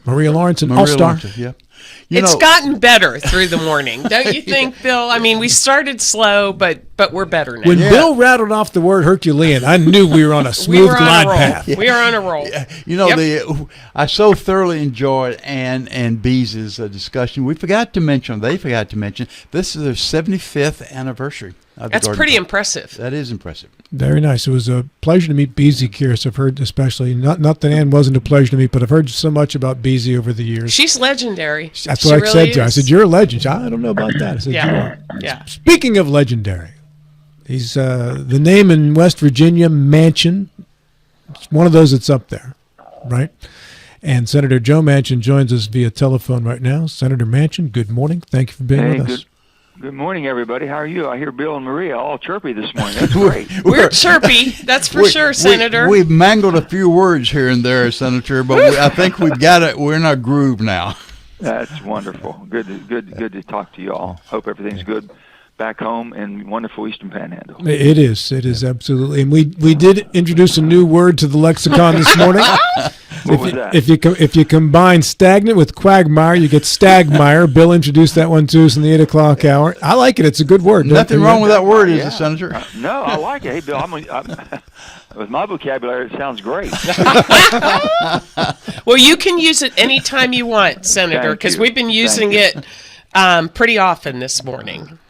Maria Lawrence, an Maria all-star. Lawrence, yeah. It's gotten better through the morning, don't you think, Bill? I mean, we started slow, but we're better now. When Bill rattled off the word Herculean, I knew we were on a smooth glide path. We are on a roll. I so thoroughly enjoyed Ann and Bee's discussion. They forgot to mention, this is their 75th anniversary. That's pretty impressive. That is impressive. Very nice. It was a pleasure to meet Beezy Kearse. I've heard especially, not that Ann wasn't a pleasure to meet, but I've heard so much about Beezy over the years. She's legendary. That's what I said to her. I said, you're a legend. I don't know about that. I said, you are. Yeah. Speaking of legendary, he's the name in West Virginia, Manchin. It's one of those that's up there, right? And Senator Joe Manchin joins us via telephone right now. Senator Manchin, good morning. Thank you for being with us. Good morning, everybody. How are you? I hear Bill and Maria all chirpy this morning. That's great. We're chirpy, that's for sure, Senator. We've mangled a few words here and there, Senator, but I think we've got it. We're in our groove now. That's wonderful. Good to talk to you all. Hope everything's good back home in wonderful Eastern Panhandle. It is absolutely. And we did introduce a new word to the lexicon this morning. What was that? If you combine stagnant with quagmire, you get stagmire. Bill introduced that one to us in the 8 o'clock hour. I like it. It's a good word. Nothing wrong with that word, is it, Senator? No, I like it. Hey, Bill, with my vocabulary, it sounds great. Well, you can use it anytime you want, Senator, because we've been using it pretty often this morning.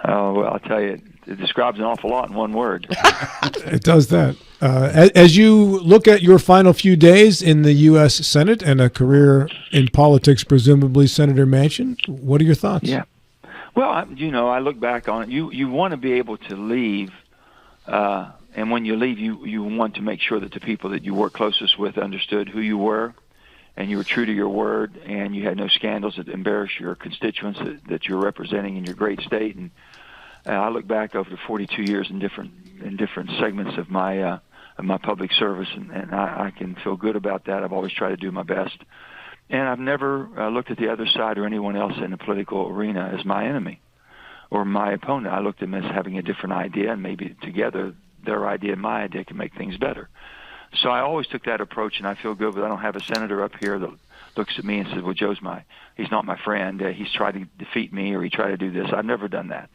Oh, well, I'll tell you, it describes an awful lot in one word. It does that. As you look at your final few days in the U.S. Senate and a career in politics, presumably, Senator Manchin, what are your thoughts? Yeah. Well, I look back on it. You want to be able to leave, and when you leave, you want to make sure that the people that you work closest with understood who you were, and you were true to your word, and you had no scandals that embarrass your constituents that you're representing in your great state. And I look back over the 42 years in different segments of my public service, and I can feel good about that. I've always tried to do my best, and I've never looked at the other side or anyone else in the political arena as my enemy or my opponent. I looked at them as having a different idea, and maybe together their idea and my idea can make things better. So I always took that approach, and I feel good. But I don't have a senator up here that looks at me and says, "Well, he's not my friend. He's tried to defeat me, or he tried to do this." I've never done that.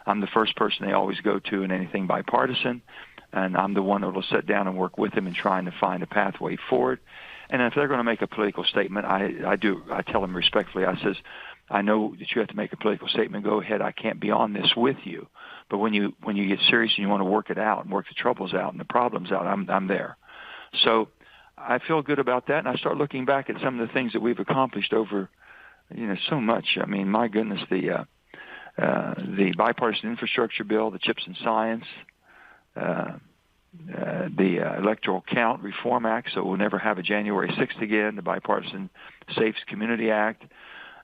I'm the first person they always go to in anything bipartisan, and I'm the one that will sit down and work with them in trying to find a pathway forward. And if they're going to make a political statement, I tell them respectfully, I says, I know that you have to make a political statement. Go ahead. I can't be on this with you. But when you get serious and you want to work it out and work the troubles out and the problems out, I'm there. So I feel good about that, and I start looking back at some of the things that we've accomplished over, so much. I mean, my goodness, the bipartisan infrastructure bill, the CHIPS and Science, the Electoral Count Reform Act, so we'll never have a January 6th again, the Bipartisan Safe Community Act.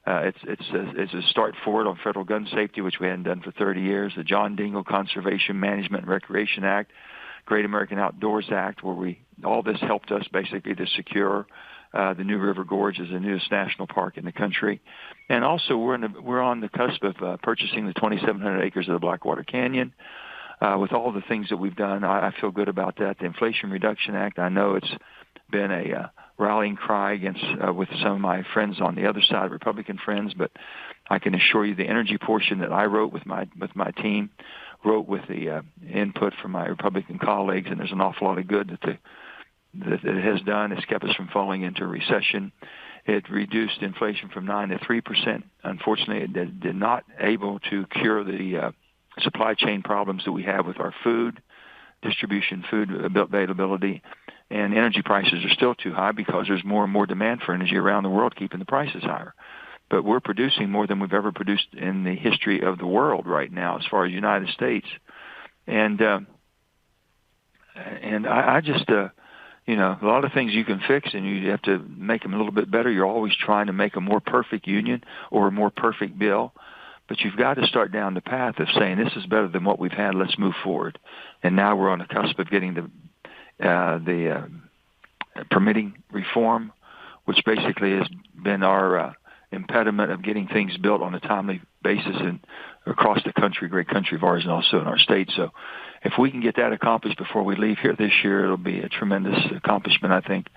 It's a start forward on federal gun safety, which we hadn't done for 30 years, the John Dingell Conservation Management and Recreation Act, Great American Outdoors Act, where all this helped us basically to secure the New River Gorge as the newest national park in the country. And also we're on the cusp of purchasing the 2,700 acres of the Blackwater Canyon. With all the things that we've done, I feel good about that. The Inflation Reduction Act, I know it's been a rallying cry against with some of my friends on the other side, Republican friends, but I can assure you the energy portion that I wrote with my team, wrote with the input from my Republican colleagues, and there's an awful lot of good that it has done. It's kept us from falling into a recession. It reduced inflation from 9% to 3%. Unfortunately, it did not able to cure the supply chain problems that we have with our food distribution, food availability, and energy prices are still too high because there's more and more demand for energy around the world, keeping the prices higher. But we're producing more than we've ever produced in the history of the world right now, as far as the United States. And I just, a lot of things you can fix, and you have to make them a little bit better. You're always trying to make a more perfect union or a more perfect bill. But you've got to start down the path of saying, this is better than what we've had, let's move forward. And now we're on the cusp of getting the permitting reform, which basically has been our impediment of getting things built on a timely basis and across the country, great country of ours, and also in our state. So if we can get that accomplished before we leave here this year, it'll be a tremendous accomplishment, I think,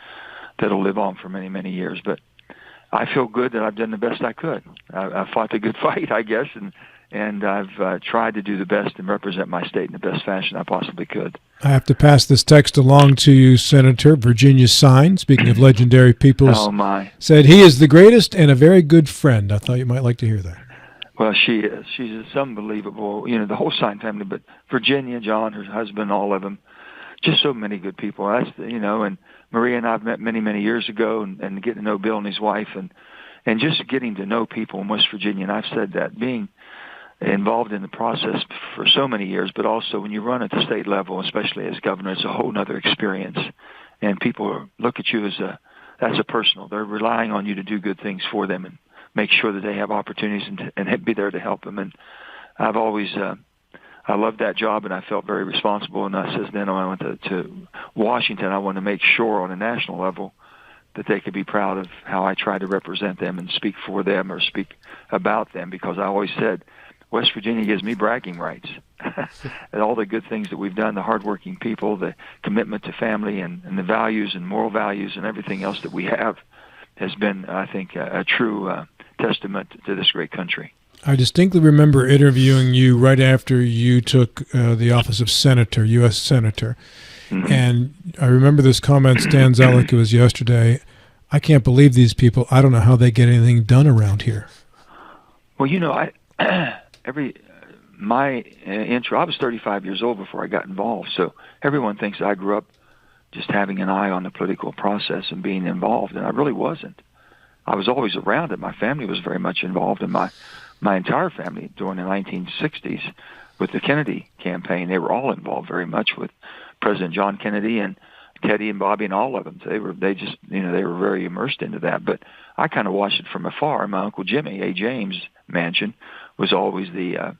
that'll live on for many, many years. But I feel good that I've done the best I could. I fought a good fight, I guess, and I've tried to do the best and represent my state in the best fashion I possibly could. I have to pass this text along to you, Senator. Virginia Sign, speaking of legendary people, Oh, my. said he is the greatest and a very good friend. I thought you might like to hear that. Well, she is. She's unbelievable. The whole Sign family, but Virginia, John, her husband, all of them, just so many good people. That's and Maria and I've met many, many years ago, and getting to know Bill and his wife, and just getting to know people in West Virginia. And I've said that being involved in the process for so many years, but also when you run at the state level, especially as governor, it's a whole other experience. And people look at you as a personal. They're relying on you to do good things for them and make sure that they have opportunities and be there to help them. And I've always I loved that job, and I felt very responsible. And I says then when I went to Washington, I wanted to make sure on a national level that they could be proud of how I tried to represent them and speak for them or speak about them, because I always said West Virginia gives me bragging rights. And all the good things that we've done, the hardworking people, the commitment to family and the values and moral values and everything else that we have has been, I think, a true testament to this great country. I distinctly remember interviewing you right after you took the office of senator, U.S. Senator. Mm-hmm. And I remember this comment stands out like it was yesterday. I can't believe these people. I don't know how they get anything done around here. Well, my intro, I was 35 years old before I got involved, so everyone thinks I grew up just having an eye on the political process and being involved, and I really wasn't. I was always around it. My family was very much involved, and my entire family during the 1960s with the Kennedy campaign, they were all involved very much with President John Kennedy and Teddy and Bobby and all of them. They were very immersed into that. But I kind of watched it from afar. My Uncle Jimmy, A. James Manchin, was always the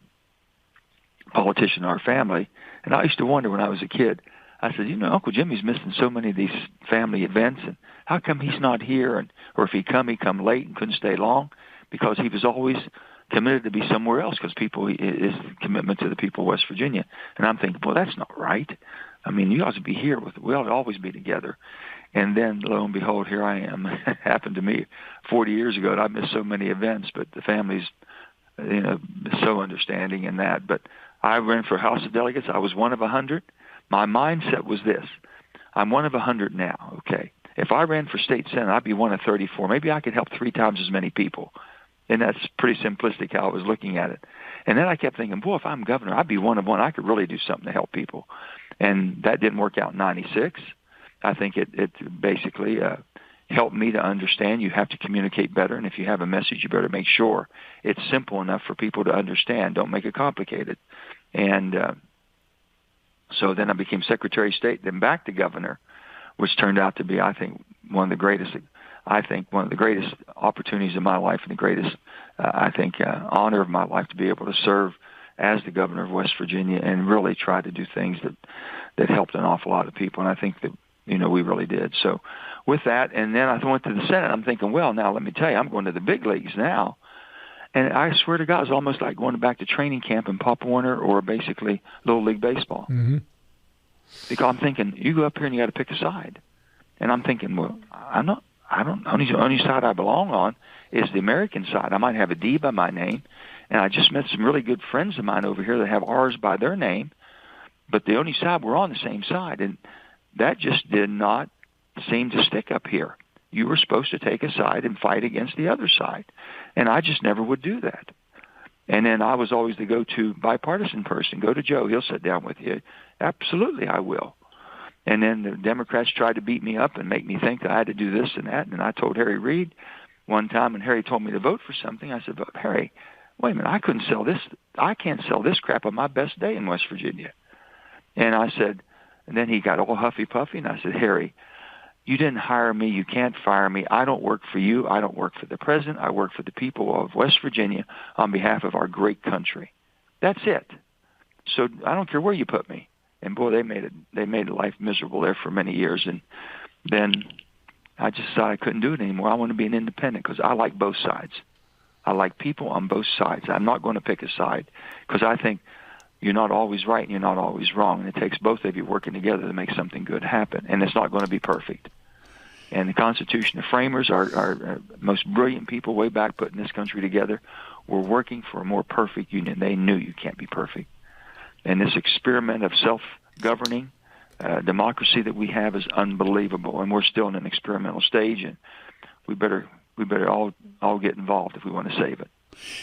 politician in our family. And I used to wonder when I was a kid, I said, Uncle Jimmy's missing so many of these family events, and how come he's not here? Or if he come late and couldn't stay long, because he was always committed to be somewhere else, because his commitment to the people of West Virginia. And I'm thinking, well, that's not right. I mean, you ought to be here. We ought to always be together. And then, lo and behold, here I am. It happened to me 40 years ago, and I missed so many events, but the family's, so understanding in that. But I ran for House of Delegates. I was one of 100. My mindset was this: I'm one of 100 now, okay? If I ran for state senate, I'd be one of 34. Maybe I could help 3 times as many people. And that's pretty simplistic how I was looking at it. And then I kept thinking, boy, if I'm governor, I'd be one of one. I could really do something to help people. And that didn't work out in 96. I think it basically helped me to understand you have to communicate better. And if you have a message, you better make sure it's simple enough for people to understand. Don't make it complicated. And so then I became Secretary of State, then back to governor, which turned out to be, I think, one of the greatest opportunities in my life and the greatest, honor of my life to be able to serve as the governor of West Virginia and really try to do things that helped an awful lot of people. And I think that, we really did. So with that, and then I went to the Senate. I'm thinking, well, now let me tell you, I'm going to the big leagues now. And I swear to God, it's almost like going back to training camp in Pop Warner or basically Little League Baseball. Mm-hmm. Because I'm thinking, you go up here and you got to pick a side. And I'm thinking, well, the only side I belong on is the American side. I might have a D by my name, and I just met some really good friends of mine over here that have R's by their name, but the only side, we're on the same side, and that just did not seem to stick up here. You were supposed to take a side and fight against the other side, and I just never would do that. And then I was always the go-to bipartisan person. Go to Joe, he'll sit down with you. Absolutely, I will. And then the Democrats tried to beat me up and make me think that I had to do this and that. And I told Harry Reid one time, and Harry told me to vote for something. I said, but Harry, wait a minute, I couldn't sell this. I can't sell this crap on my best day in West Virginia. And I said, and then he got all huffy-puffy, and I said, Harry, you didn't hire me. You can't fire me. I don't work for you. I don't work for the president. I work for the people of West Virginia on behalf of our great country. That's it. So I don't care where you put me. And boy, they made life miserable there for many years. And then I just thought I couldn't do it anymore. I want to be an independent because I like both sides. I like people on both sides. I'm not going to pick a side because I think you're not always right and you're not always wrong. And it takes both of you working together to make something good happen. And it's not going to be perfect. And the Constitution, the framers, our most brilliant people way back putting this country together, were working for a more perfect union. They knew you can't be perfect. And this experiment of self-governing democracy that we have is unbelievable. And we're still in an experimental stage, and we better all get involved if we want to save it.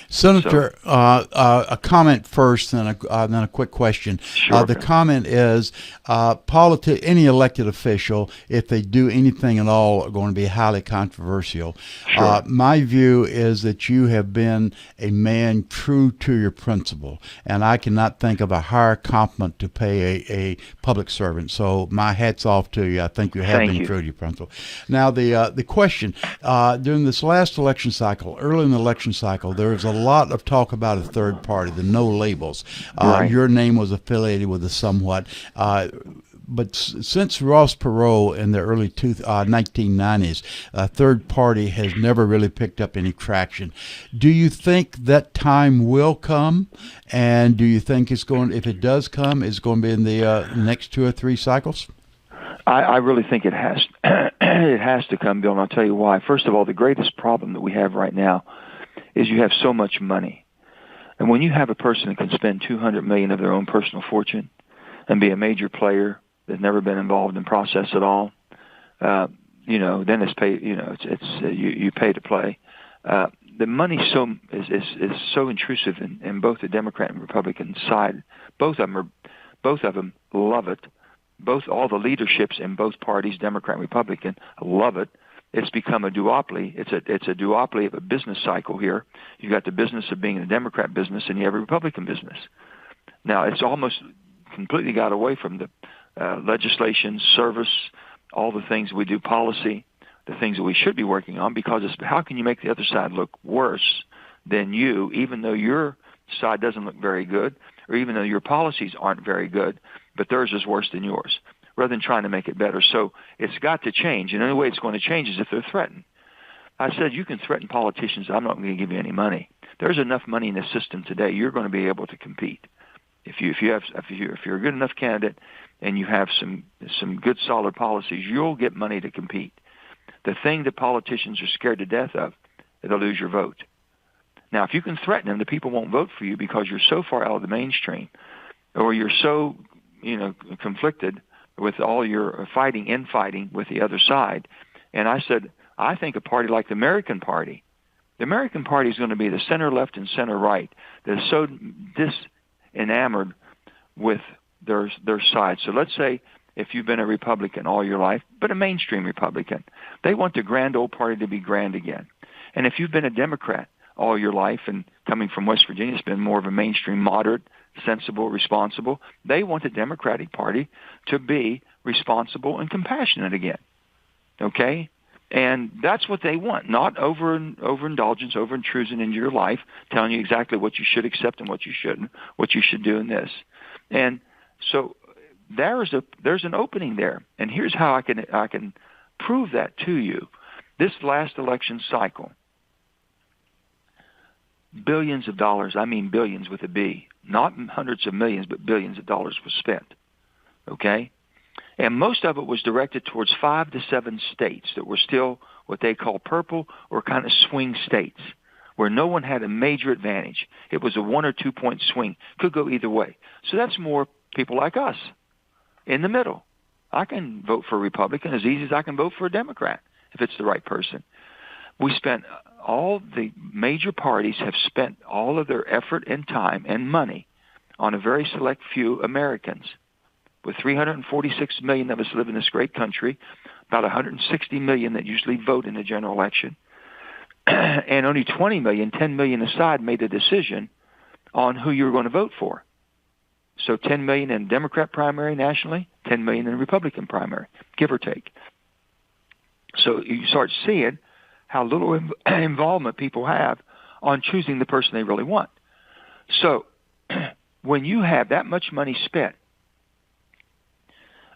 Senator, a comment first, then a quick question. Sure. The comment is, any elected official, if they do anything at all, are going to be highly controversial. Sure. My view is that you have been a man true to your principle, and I cannot think of a higher compliment to pay a public servant. So my hat's off to you. I think you have been true to your principle. Now, the question, during this last election cycle, early in the election cycle, there was a lot of talk about a third party, the no labels. Right. Your name was affiliated with it somewhat. But since Ross Perot in the early 1990s, a third party has never really picked up any traction. Do you think that time will come? And do you think if it does come, it's going to be in the next 2 or 3 cycles? I really think it has. It has to come, Bill, and I'll tell you why. First of all, the greatest problem that we have right now is you have so much money. And when you have a person that can spend $200 million of their own personal fortune and be a major player that's never been involved in process at all, then it's pay. You pay to play. The money is so intrusive in both the Democrat and Republican side. Both of them love it. All the leaderships in both parties, Democrat and Republican, love it. It's become a duopoly. It's a duopoly of a business cycle here. You've got the business of being a Democrat business, and you have a Republican business. Now, it's almost completely got away from the legislation, service, all the things we do, policy, the things that we should be working on, because it's how can you make the other side look worse than you, even though your side doesn't look very good, or even though your policies aren't very good, but theirs is worse than yours, rather than trying to make it better. So it's got to change, and the only way it's going to change is if they're threatened. I said, you can threaten politicians, I'm not going to give you any money. There's enough money in the system today, you're going to be able to compete. If you're a good enough candidate and you have some good solid policies, you'll get money to compete. The thing that politicians are scared to death of is they'll lose your vote. Now, if you can threaten them, the people won't vote for you because you're so far out of the mainstream, or you're so conflicted with all your infighting with the other side. And I said, I think a party like the American Party is going to be the center left and center right that is so enamored with their side. So let's say if you've been a Republican all your life, but a mainstream Republican, they want the grand old party to be grand again. And if you've been a Democrat all your life and coming from West Virginia, it's been more of a mainstream, moderate, sensible, responsible, they want the Democratic Party to be responsible and compassionate again. Okay? And that's what they want, not overindulgence, over-intrusion into your life, telling you exactly what you should accept and what you shouldn't, what you should do in this. And so there's an opening there. And here's how I can prove that to you. This last election cycle, billions of dollars, I mean billions with a B, not hundreds of millions, but billions of dollars was spent. Okay? And most of it was directed towards 5 to 7 states that were still what they call purple or kind of swing states, where no one had a major advantage. It was a 1 or 2 point swing. Could go either way. So that's more people like us in the middle. I can vote for a Republican as easy as I can vote for a Democrat if it's the right person. All the major parties have spent all of their effort and time and money on a very select few Americans. With 346 million of us live in this great country, about 160 million that usually vote in the general election, and only 20 million, 10 million aside, made a decision on who you were going to vote for. So 10 million in Democrat primary nationally, 10 million in Republican primary, give or take. So you start seeing how little involvement people have on choosing the person they really want. So when you have that much money spent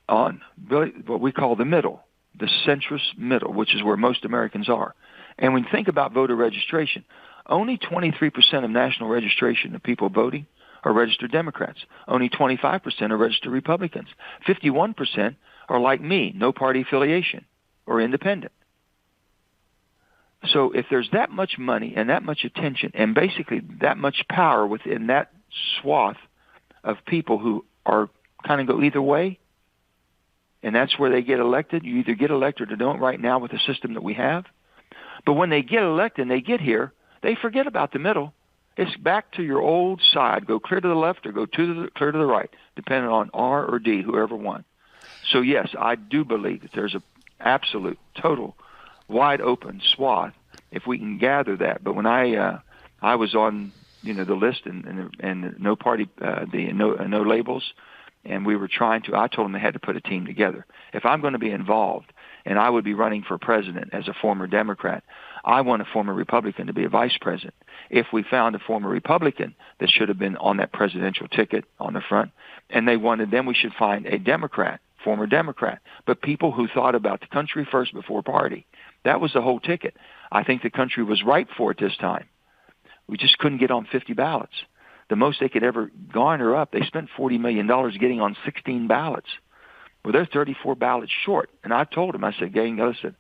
on what we call the middle, the centrist middle, which is where most Americans are. And when you think about voter registration, only 23% of national registration of people voting are registered Democrats. Only 25% are registered Republicans. 51% are like me, no party affiliation, or independent. So if there's that much money and that much attention and basically that much power within that swath of people who are kind of go either way, and that's where they get elected, you either get elected or don't right now with the system that we have. But when they get elected and they get here, they forget about the middle. It's back to your old side. Go clear to the left or go clear to the right, depending on R or D, whoever won. So, yes, I do believe that there's an absolute, total, wide open swath if we can gather that. But when I was on the list and no party, no labels, and we were trying to, I told them they had to put a team together. If I'm going to be involved, and I would be running for president as a former Democrat, I want a former Republican to be a vice president. If we found a former Republican that should have been on that presidential ticket on the front, and they wanted, then we should find a Democrat, former Democrat, but people who thought about the country first before party. That was the whole ticket. I think the country was ripe for it this time. We just couldn't get on 50 ballots. The most they could ever garner up, they spent $40 million getting on 16 ballots. Well, they're 34 ballots short. And I told him, I said, gang, listen,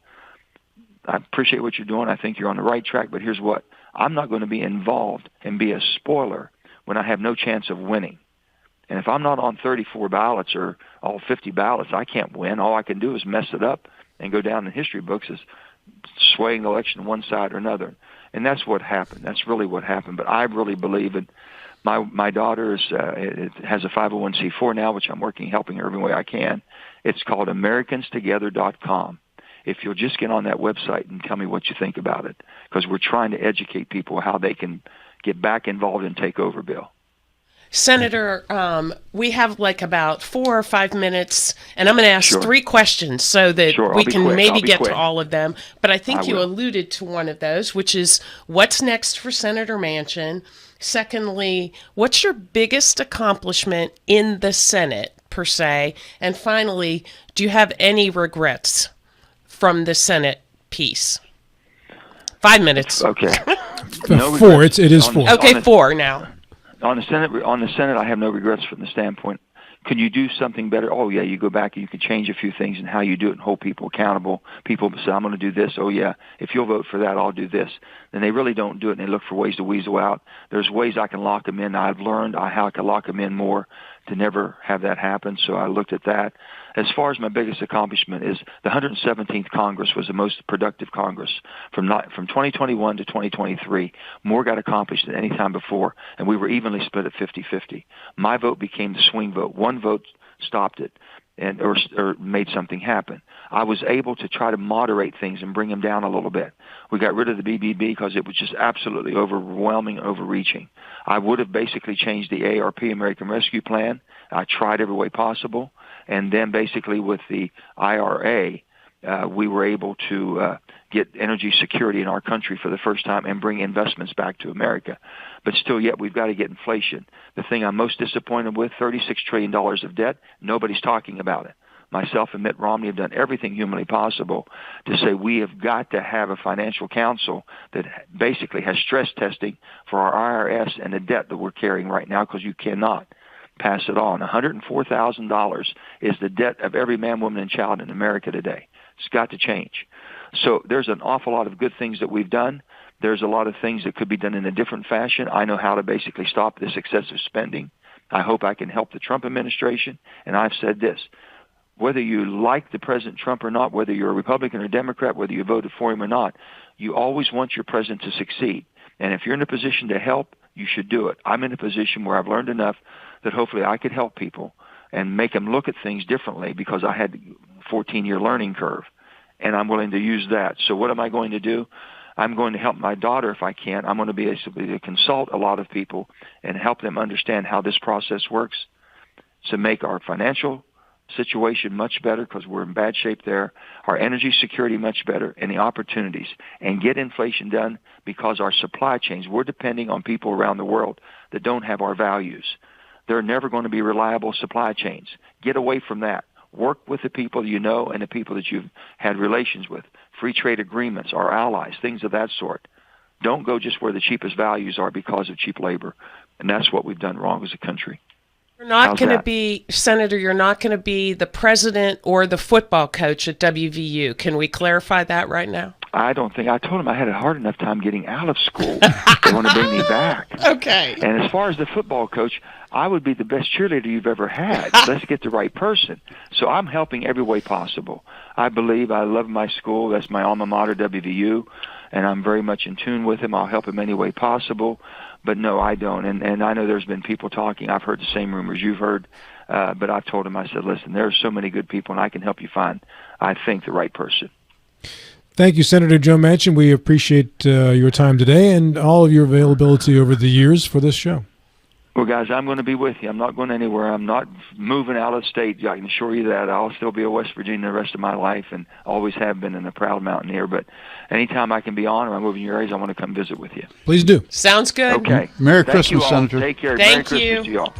I appreciate what you're doing. I think you're on the right track, but here's what. I'm not going to be involved and be a spoiler when I have no chance of winning. And if I'm not on 34 ballots or all 50 ballots, I can't win. All I can do is mess it up and go down in history books as swaying the election one side or another. And that's what happened. That's really what happened. But I really believe it. My daughter has a 501c4 now, which I'm helping her every way I can. It's called AmericansTogether.com. If you'll just get on that website and tell me what you think about it, because we're trying to educate people how they can get back involved and take over, Bill. Senator, we have like about 4 or 5 minutes, and I'm going to ask 3 questions so that we can maybe get to all of them. But I think you alluded to one of those, which is what's next for Senator Manchin? Secondly, what's your biggest accomplishment in the Senate, per se? And finally, do you have any regrets from the Senate piece? 5 minutes. Okay. No 4. It is 4. Okay, 4 now. On the Senate, I have no regrets from the standpoint. Can you do something better? Oh, yeah, you go back and you can change a few things in how you do it and hold people accountable. People say, I'm going to do this. Oh, yeah, if you'll vote for that, I'll do this. Then they really don't do it, and they look for ways to weasel out. There's ways I can lock them in. I've learned how I can lock them in more to never have that happen, so I looked at that. As far as my biggest accomplishment is the 117th Congress was the most productive Congress. From 2021 to 2023, more got accomplished than any time before, and we were evenly split at 50-50. My vote became the swing vote. One vote stopped it and or made something happen. I was able to try to moderate things and bring them down a little bit. We got rid of the BBB because it was just absolutely overwhelming and overreaching. I would have basically changed the ARP, American Rescue Plan. I tried every way possible. And then basically with the IRA, we were able to get energy security in our country for the first time and bring investments back to America. But still yet, we've got to get inflation. The thing I'm most disappointed with, $36 trillion of debt, nobody's talking about it. Myself and Mitt Romney have done everything humanly possible to say we have got to have a financial council that basically has stress testing for our IRS and the debt that we're carrying right now, because you cannot pass it on. $104,000 is the debt of every man, woman, and child in America today. It's got to change. So there's an awful lot of good things that we've done. There's a lot of things that could be done in a different fashion. I know how to basically stop this excessive spending. I hope I can help the Trump administration. And I've said this, whether you like the President Trump or not, whether you're a Republican or Democrat, whether you voted for him or not, you always want your president to succeed. And if you're in a position to help, you should do it. I'm in a position where I've learned enough that hopefully I could help people and make them look at things differently, because I had a 14-year learning curve, and I'm willing to use that. So what am I going to do? I'm going to help my daughter if I can. I'm going to be able to consult a lot of people and help them understand how this process works to make our financial situation much better, because we're in bad shape there, our energy security much better, and the opportunities, and get inflation done, because our supply chains, we're depending on people around the world that don't have our values. They're never going to be reliable supply chains. Get away from that. Work with the people you know and the people that you've had relations with. Free trade agreements, our allies, things of that sort. Don't go just where the cheapest values are because of cheap labor. And that's what we've done wrong as a country. You're not going to be, Senator, you're not going to be the president or the football coach at WVU. Can we clarify that right now? I don't think. I told them I had a hard enough time getting out of school. They want to bring me back. Okay. And as far as the football coach, I would be the best cheerleader you've ever had. Let's get the right person. So I'm helping every way possible. I love my school. That's my alma mater, WVU, and I'm very much in tune with him. I'll help him any way possible. But no, I don't. And I know there's been people talking. I've heard the same rumors you've heard. But I've told him, I said, listen, there are so many good people, and I can help you find, I think, the right person. Thank you, Senator Joe Manchin. We appreciate your time today and all of your availability over the years for this show. Well, guys, I'm going to be with you. I'm not going anywhere. I'm not moving out of state. I can assure you that. I'll still be a West Virginian the rest of my life and always have been, and a proud Mountaineer. But anytime I can be on or I'm moving your areas, I want to come visit with you. Please do. Sounds good. Okay. Merry Thank Christmas, you all. Senator. Take care. Thank Merry you. Christmas to you all.